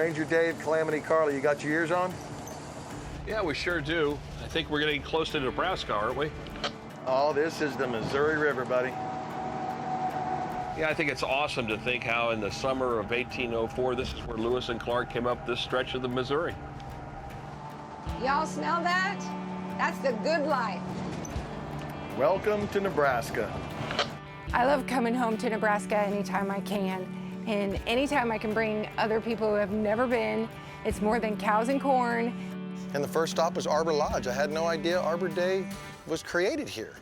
Ranger Dave, Calamity Carly, you got your ears on? Yeah, we sure do. I think we're getting close to Nebraska, aren't we? Oh, this is the Missouri River, buddy. Yeah, I think it's awesome to think how in the summer of 1804, this is where Lewis and Clark came up this stretch of the Missouri. Y'all smell that? That's the good life. Welcome to Nebraska. I love coming home to Nebraska anytime I can. And anytime I can bring other people who have never been, it's more than cows and corn. And the first stop was Arbor Lodge. I had no idea Arbor Day was created here.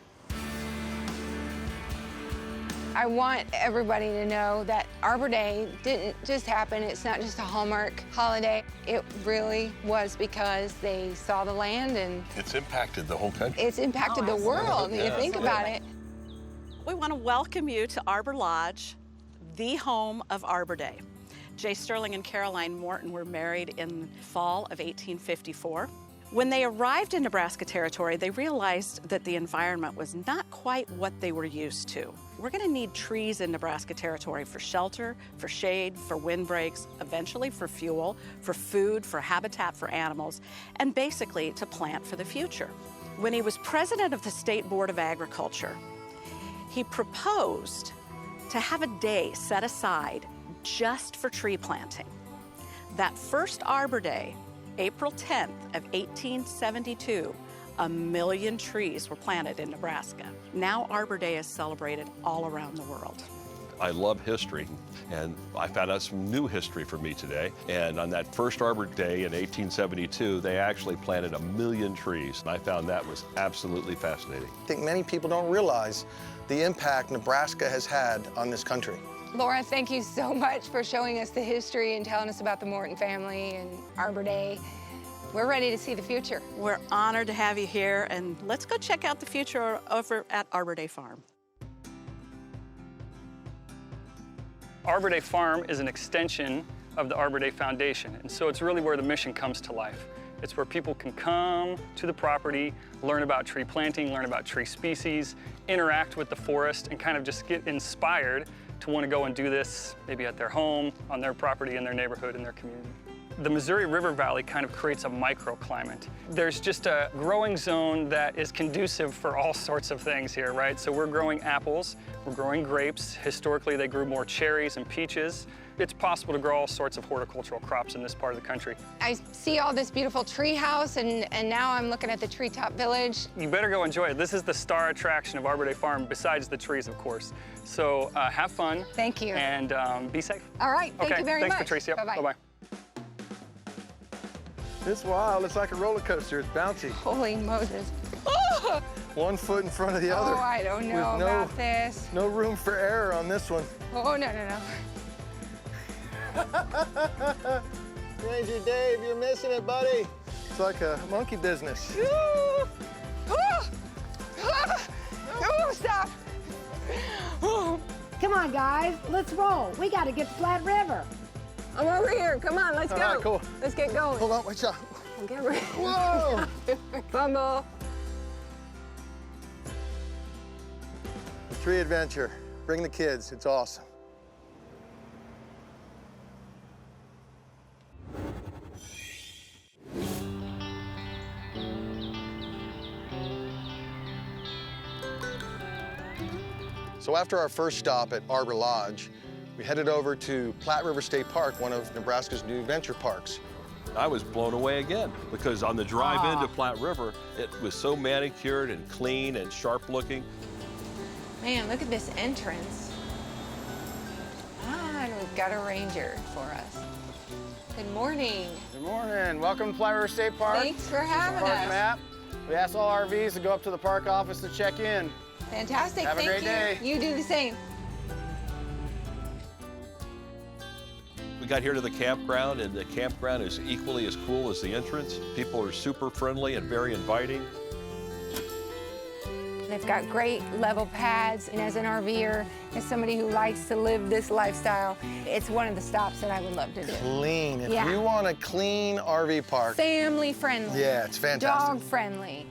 I want everybody to know that Arbor Day didn't just happen. It's not just a Hallmark holiday. It really was because they saw the land and It's impacted the whole country. it's impacted the world, when you think about it. We want to welcome you to Arbor Lodge, the home of Arbor Day. J. Sterling and Caroline Morton were married in fall of 1854. When they arrived in Nebraska territory, they realized that the environment was not quite what they were used to. We're going to need trees in Nebraska territory for shelter, for shade, for windbreaks, eventually for fuel, for food, for habitat for animals, and basically to plant for the future. When he was president of the State Board of Agriculture, he proposed to have a day set aside just for tree planting. That first Arbor Day, April 10th of 1872, 1 million trees were planted in Nebraska. Now Arbor Day is celebrated all around the world. I love history, and I found out some new history for me today. And on that first Arbor Day in 1872, they actually planted 1 million trees, and I found that was absolutely fascinating. I think many people don't realize the impact Nebraska has had on this country. Laura, thank you so much for showing us the history and telling us about the Morton family and Arbor Day. We're ready to see the future. We're honored to have you here, and let's go check out the future over at Arbor Day Farm. Arbor Day Farm is an extension of the Arbor Day Foundation, and so it's really where the mission comes to life. It's where people can come to the property, learn about tree planting, learn about tree species, interact with the forest, and kind of just get inspired to want to go and do this maybe at their home, on their property, in their neighborhood, in their community. The Missouri River Valley kind of creates a microclimate. There's just a growing zone that is conducive for all sorts of things here, right? So we're growing apples, we're growing grapes. Historically, they grew more cherries and peaches. It's possible to grow all sorts of horticultural crops in this part of the country. I see all this beautiful tree house, and now I'm looking at the Treetop Village. You better go enjoy it. This is the star attraction of Arbor Day Farm, besides the trees, of course. So have fun. Thank you. And be safe. All right, thank you very much. Thanks, Patricia. Bye-bye. Bye-bye. It's wild. It's like a roller coaster. It's bouncy. Holy Moses. 1 foot in front of the other. Oh, I don't know with about this. No room for error on this one. Oh, no, no, no. Ranger Dave, you're missing it, buddy. It's like a monkey business. Oh, stop. Come on, guys, let's roll. We got to get to Platte River. I'm over here. Come on, let's go. All right, cool. Let's get going. Hold on, watch out. Okay, we're Whoa! Fumble. Tree adventure. Bring the kids. It's awesome. So after our first stop at Arbor Lodge, we headed over to Platte River State Park, one of Nebraska's new venture parks. I was blown away again, because on the drive into Platte River, it was so manicured and clean and sharp looking. Man, look at this entrance. Ah, and we've got a ranger for us. Good morning. Good morning. Welcome to Platte River State Park. Thanks for having Park us. map. We asked all RVs to go up to the park office to check in. Fantastic. Have a Thank great you. day. You do the same. We got here to the campground, and the campground is equally as cool as the entrance. People are super friendly and very inviting. They've got great level pads, and as an RVer, as somebody who likes to live this lifestyle, it's one of the stops that I would love to do. Clean. If Yeah. you want a clean RV park. Family friendly. Yeah, it's fantastic. Dog friendly.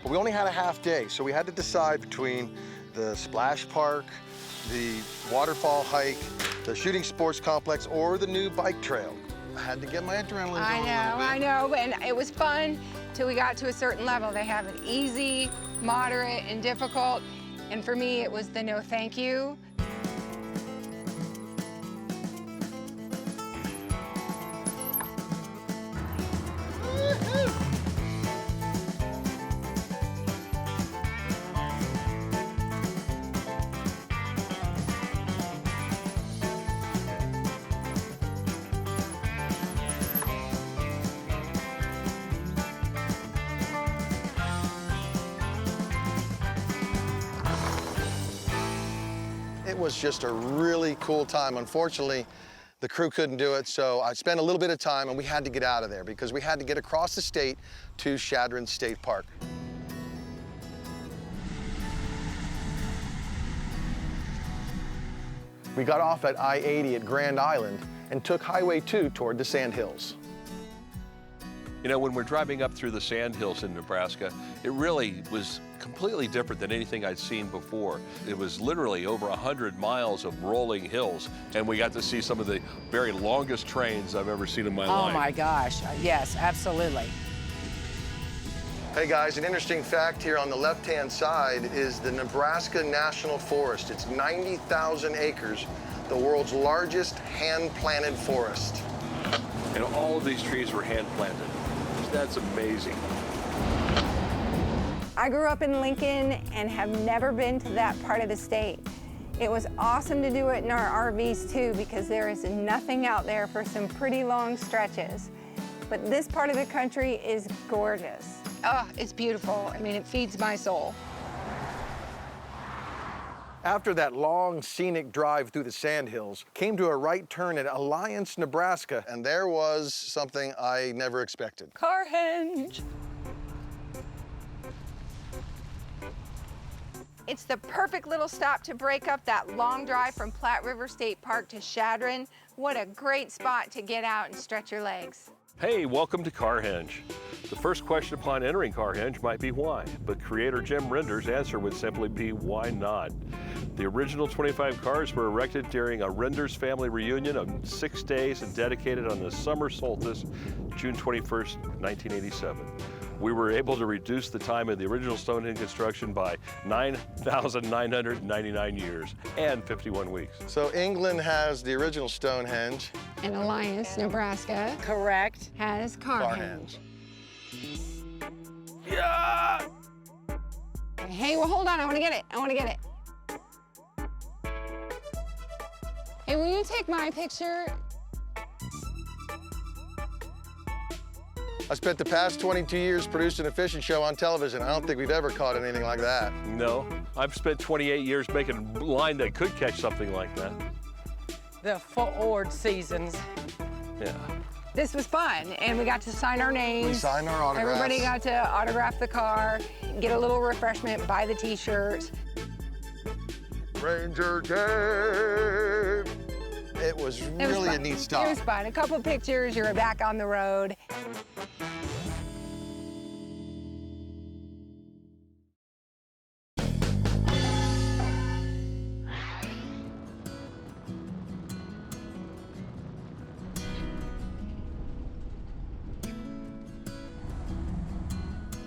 But we only had a half day, so we had to decide between the splash park, the waterfall hike, the shooting sports complex or the new bike trail. I had to get my adrenaline going a little bit. I know, and it was fun till we got to a certain level. They have it easy, moderate, and difficult. And for me, it was the no thank you. It was just a really cool time. Unfortunately, the crew couldn't do it, so I spent a little bit of time and we had to get out of there because we had to get across the state to Chadron State Park. We got off at I-80 at Grand Island and took Highway 2 toward the Sandhills. You know, when we're driving up through the Sandhills in Nebraska, it really was completely different than anything I'd seen before. It was literally over 100 miles of rolling hills, and we got to see some of the very longest trains I've ever seen in my life. Oh my gosh, yes, absolutely. Hey guys, an interesting fact here on the left-hand side is the Nebraska National Forest. It's 90,000 acres, the world's largest hand-planted forest. And all of these trees were hand-planted. That's amazing. I grew up in Lincoln and have never been to that part of the state. It was awesome to do it in our RVs too, because there is nothing out there for some pretty long stretches. But this part of the country is gorgeous. Oh, it's beautiful. I mean, it feeds my soul. After that long, scenic drive through the Sandhills, came to a right turn at Alliance, Nebraska, and there was something I never expected. Carhenge. It's the perfect little stop to break up that long drive from Platte River State Park to Chadron. What a great spot to get out and stretch your legs. Hey, welcome to Carhenge. The first question upon entering Carhenge might be why, but creator Jim Render's answer would simply be why not? The original 25 cars were erected during a Render's family reunion of 6 days and dedicated on the summer solstice, June 21st, 1987. We were able to reduce the time of the original Stonehenge construction by 9,999 years and 51 weeks. So England has the original Stonehenge. And Alliance, Nebraska, Correct. has Carhenge. Yeah! Hey, well, hold on. I want to get it. I want to get it. Hey, will you take my picture? I spent the past 22 years producing a fishing show on television. I don't think we've ever caught anything like that. No, I've spent 28 years making line that could catch something like that. The forward seasons. Yeah. This was fun, and we got to sign our names. We signed our autographs. Everybody got to autograph the car, get a little refreshment, buy the t-shirt. Ranger Dave. It was really a neat stop. It was fun. A couple pictures, you're back on the road.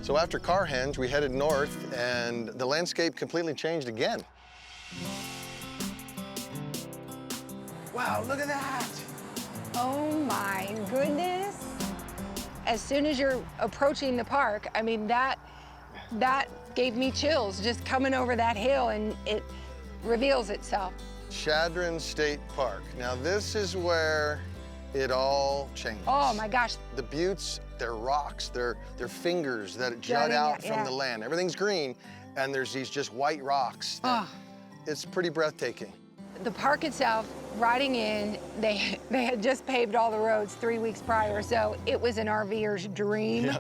So after Carhenge, we headed north, and the landscape completely changed again. Wow, look at that! Oh my goodness. As soon as you're approaching the park, I mean, that gave me chills just coming over that hill, and it reveals itself. Chadron State Park. Now this is where it all changed. Oh my gosh. The buttes, they're rocks, they're fingers that jut out from the land. Everything's green, and there's these just white rocks. It's pretty breathtaking. The park itself, riding in, they had just paved all the roads 3 weeks prior, so it was an RVer's dream. Yeah.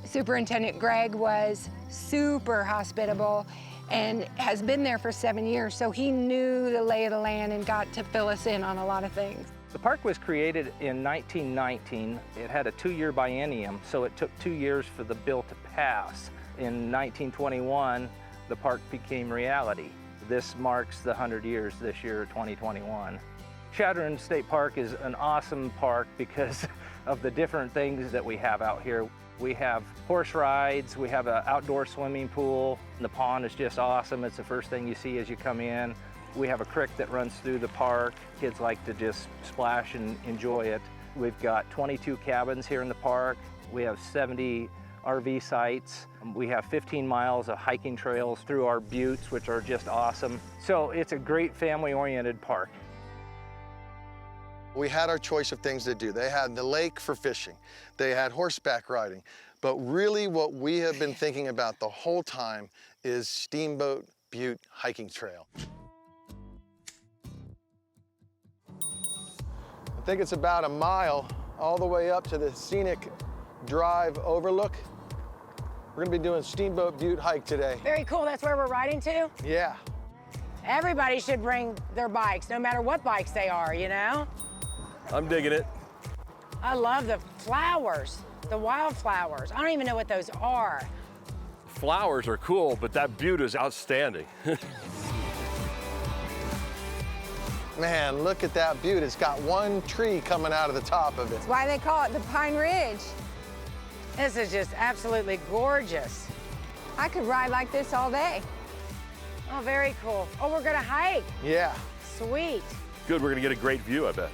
Superintendent Greg was super hospitable and has been there for 7 years, so he knew the lay of the land and got to fill us in on a lot of things. The park was created in 1919. It had a 2-year biennium, so it took 2 years for the bill to pass. In 1921, the park became reality. This marks the 100 years this year, 2021. Chadron State Park is an awesome park because of the different things that we have out here. We have horse rides, we have an outdoor swimming pool. The pond is just awesome. It's the first thing you see as you come in. We have a creek that runs through the park. Kids like to just splash and enjoy it. We've got 22 cabins here in the park. We have 70 RV sites. We have 15 miles of hiking trails through our buttes, which are just awesome. So it's a great family-oriented park. We had our choice of things to do. They had the lake for fishing. They had horseback riding. But really what we have been thinking about the whole time is Steamboat Butte Hiking Trail. I think it's about a mile all the way up to the scenic drive overlook. We're gonna be doing Steamboat Butte hike today. Very cool. That's where we're riding to? Yeah. Everybody should bring their bikes, no matter what bikes they are, you know? I'm digging it. I love the flowers, the wildflowers. I don't even know what those are. Flowers are cool, but that butte is outstanding. Man, look at that butte. It's got one tree coming out of the top of it. That's why they call it the Pine Ridge. This is just absolutely gorgeous. I could ride like this all day. Oh, very cool. Oh, we're gonna hike. Yeah. Sweet. Good, we're gonna get a great view, I bet.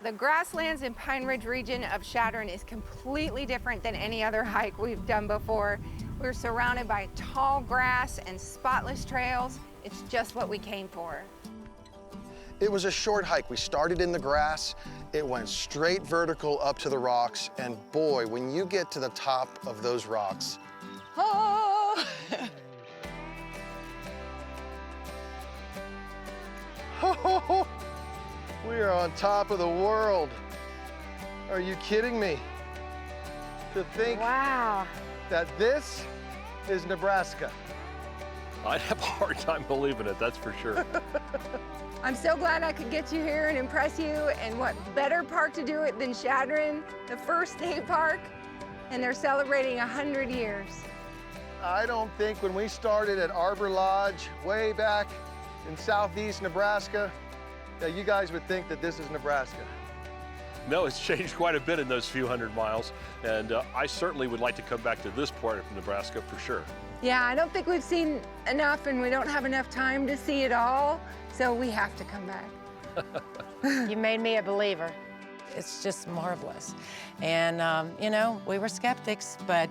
The grasslands in Pine Ridge region of Chadron is completely different than any other hike we've done before. We're surrounded by tall grass and spotless trails. It's just what we came for. It was a short hike. We started in the grass. It went straight vertical up to the rocks. And boy, when you get to the top of those rocks, Oh! we are on top of the world. Are you kidding me? To think Wow. that this is Nebraska. I'd have a hard time believing it, that's for sure. I'm so glad I could get you here and impress you. And what better park to do it than Chadron, the first state park, and they're celebrating 100 years. I don't think when we started at Arbor Lodge way back in southeast Nebraska, that you guys would think that this is Nebraska. No, it's changed quite a bit in those few hundred miles, and I certainly would like to come back to this part of Nebraska for sure. Yeah, I don't think we've seen enough, and we don't have enough time to see it all, so we have to come back. You made me a believer. It's just marvelous. And, you know, we were skeptics, but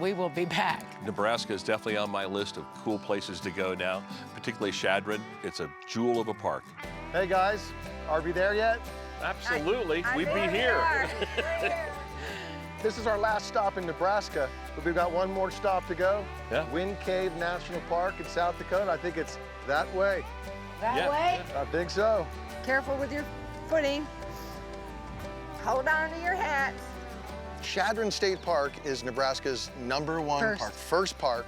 we will be back. Nebraska is definitely on my list of cool places to go now, particularly Chadron. It's a jewel of a park. Hey guys, are we there yet? Absolutely, we'd be There we here. are. This is our last stop in Nebraska, but we've got one more stop to go. Yeah. Wind Cave National Park in South Dakota. I think it's that way. That Yeah. way? I think so. Careful with your footing. Hold on to your hats. Chadron State Park is Nebraska's #1 park. First park.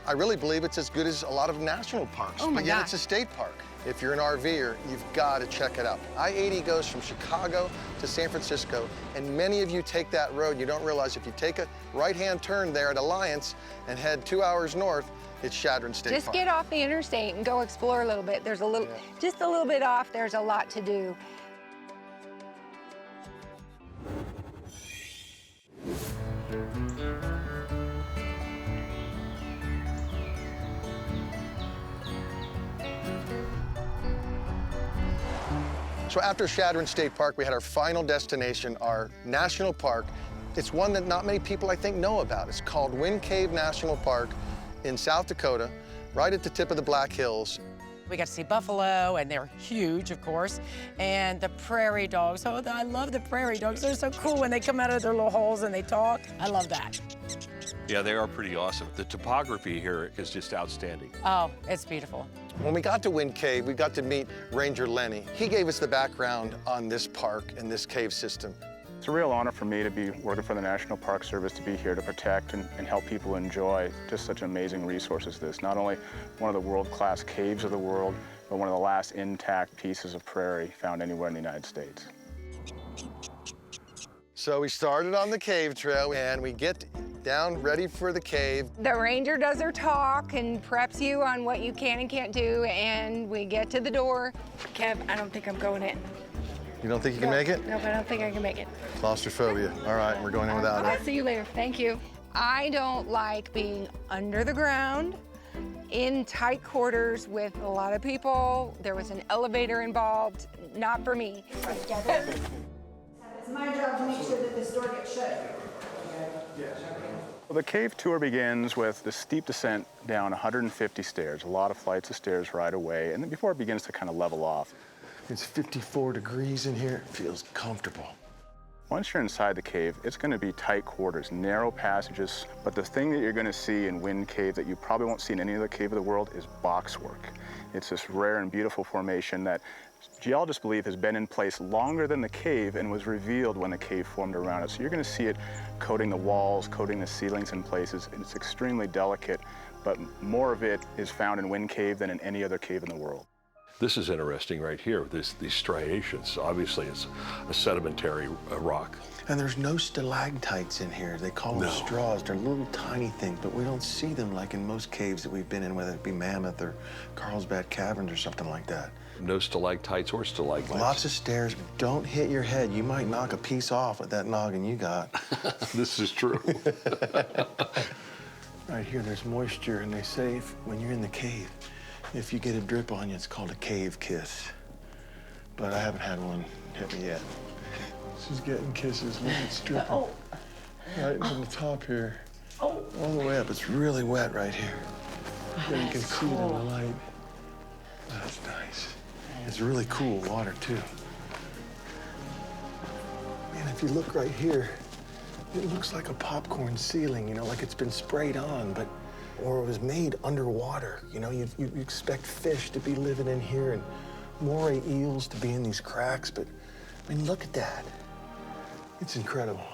I really believe it's as good as a lot of national parks, Oh my but yet gosh. it's a state park. If you're an RVer, you've got to check it out. I-80 goes from Chicago to San Francisco, and many of you take that road. You don't realize if you take a right-hand turn there at Alliance and head 2 hours north, it's Chadron State Just Park. get off the interstate and go explore a little bit. There's a little, just a little bit off, there's a lot to do. So after Chadron State Park, we had our final destination, our national park. It's one that not many people, I think, know about. It's called Wind Cave National Park in South Dakota, right at the tip of the Black Hills. We got to see buffalo, and they're huge, of course, and the prairie dogs. Oh, I love the prairie dogs. They're so cool when they come out of their little holes and they talk. I love that. Yeah, they are pretty awesome. The topography here is just outstanding. Oh, it's beautiful. When we got to Wind Cave, we got to meet Ranger Lenny. He gave us the background on this park and this cave system. It's a real honor for me to be working for the National Park Service, to be here to protect and help people enjoy just such amazing resources as this. Not only one of the world-class caves of the world, but one of the last intact pieces of prairie found anywhere in the United States. So we started on the cave trail and we get down ready for the cave. The ranger does her talk and preps you on what you can and can't do, and we get to the door. Kev, I don't think I'm going in. You don't think you can make it? Nope, I don't think I can make it. Claustrophobia. All right, we're going in without I'll it. see you later. Thank you. I don't like being under the ground in tight quarters with a lot of people. There was an elevator involved. Not for me. It's my job to make sure that this door gets shut. Well, the cave tour begins with the steep descent down 150 stairs, a lot of flights of stairs right away, and then before it begins to kind of level off. It's 54 degrees in here. It feels comfortable. Once you're inside the cave, it's going to be tight quarters, narrow passages, but the thing that you're going to see in Wind Cave that you probably won't see in any other cave of the world is boxwork. It's this rare and beautiful formation that geologists believe has been in place longer than the cave and was revealed when the cave formed around it. So you're going to see it coating the walls, coating the ceilings in places, and it's extremely delicate, but more of it is found in Wind Cave than in any other cave in the world. This is interesting right here, these striations. Obviously, it's a sedimentary rock. And there's no stalactites in here. They call them straws. They're little tiny things, but we don't see them like in most caves that we've been in, whether it be Mammoth or Carlsbad Caverns or something like that. No stalactites or stalagmites. Lots of stairs. Don't hit your head. You might knock a piece off with that noggin you got. This is true. Right here, there's moisture, and they say when you're in the cave, if you get a drip on you, it's called a cave kiss. But I haven't had one hit me yet. She's getting kisses. Look, it's dripping. Right from the top here. All the way up. It's really wet right here. You can see it in the light. That's nice. It's really cool water, too. Man, if you look right here, it looks like a popcorn ceiling, you know, like it's been sprayed on, but or it was made underwater. You know, you expect fish to be living in here and moray eels to be in these cracks, but I mean, look at that. It's incredible.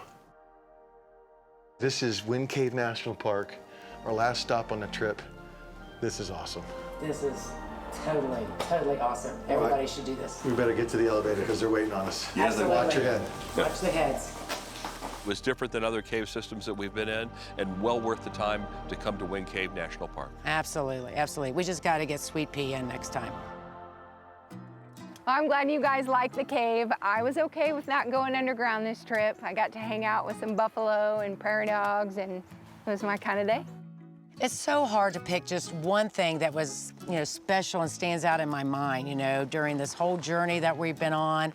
This is Wind Cave National Park, our last stop on the trip. This is awesome. This is totally awesome. Everybody should do this. We better get to the elevator because they're waiting on us. Absolutely. Watch your head. Watch the heads. It was different than other cave systems that we've been in, and well worth the time to come to Wind Cave National Park. Absolutely, absolutely. We just got to get Sweet Pea in next time. I'm glad you guys like the cave. I was okay with not going underground this trip. I got to hang out with some buffalo and prairie dogs, and it was my kind of day. It's so hard to pick just one thing that was, special and stands out in my mind, during this whole journey that we've been on.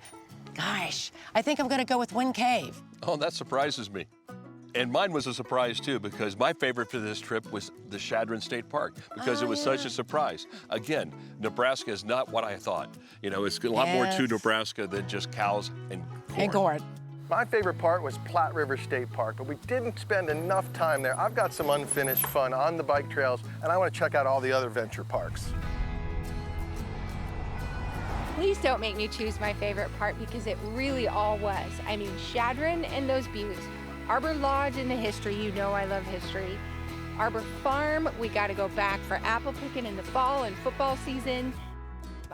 Gosh, I think I'm gonna go with Wind Cave. Oh, that surprises me. And mine was a surprise too, because my favorite for this trip was the Chadron State Park, because it was such a surprise. Again, Nebraska is not what I thought. It's a lot more to Nebraska than just cows and corn. And corn. My favorite part was Platte River State Park, but we didn't spend enough time there. I've got some unfinished fun on the bike trails, and I want to check out all the other venture parks. Please don't make me choose my favorite part because it really all was. I mean, Chadron and those views. Arbor Lodge and the history, I love history. Arbor Farm, we got to go back for apple picking in the fall and football season.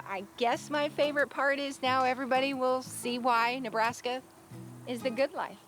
I guess my favorite part is now everybody will see why Nebraska is the good life.